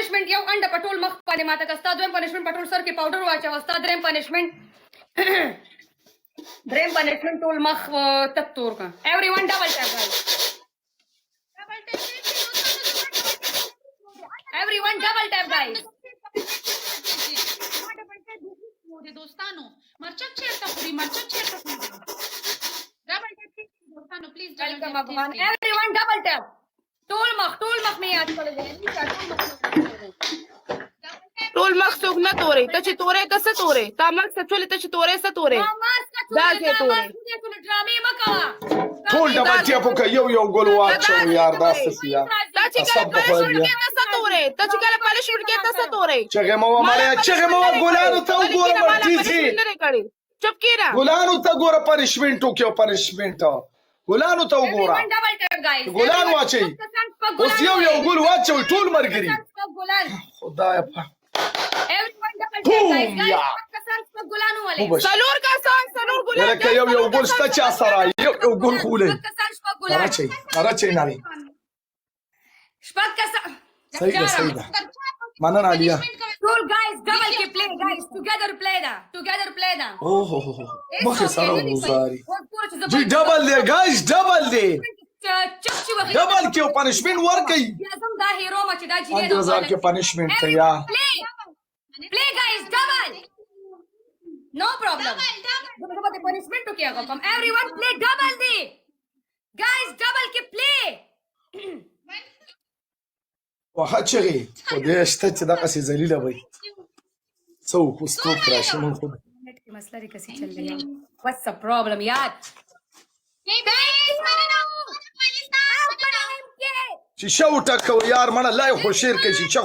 پنیشمنت یو انډه په ټول مخ باندې ماته که ستا دویم پنیشمنت په ټول سر کې پاوډر واچوه ستا دریم پنیشمنت ټول مخ تک تور کا ایوری ون ډبل ټیپ گائز ایوری ون ډبل ټیپ گائز دوستانو مرچک چیرته خوري مرچک چیرته خوري ډبل ټیپ دوستانو پلیز ویلکم افغان ایوری ون ډبل ټیپ ټول مخ مې یاد کړل ټول مخ څوک نه تورې ته چې تورې ته څه تورې تا مخ څه چولې ته چې تورې څه تورې دا چې تورې ډرامې مه کوه ټول ډبل ټیپ وکړه یو ګل واچو یار دا څه سي یار تا چې کله پنشمنټ کې ته څه تورې ته چې کله پنشمنټ کې ته څه تورې چغه مو مالیا چغه مو ګلانو ته وګوره مرتیزي چپ کیرا ګلانو ته ګوره پنشمنټ وکړو پنشمنټ ګلانو ته وګوره ډبل ټیپ گائز ګلان واچي اوس یو ګل واچو ټول مرګري خدای په everyone double tap guys کسان په ګلانو ولې سلور کسان سلور ګلان لکه یو ګل شته چا سره یو ګل خولې کسان په ګلانو راچي ناري شپږ کسان صحیح ده مننه علیا ټول guys double کې play guys together play دا اوه مخه سره وزاري جی ډبل دی guys ډبل دی ډبل کې پنشمنت ورکي اعظم دا هیرو مچ دا جی د زار کې پنشمنت ته یا play guys double no problem double punishment to کیا کوم everyone play double دی guys double کې play وحچغي ودې شته چې دا قصې ذلیله وي څو کوستو راشي مون خو مسله دې کسي چل رہی ہے what's the problem یار شیشه وټکو یار مړه لای خو شیر کې شیشه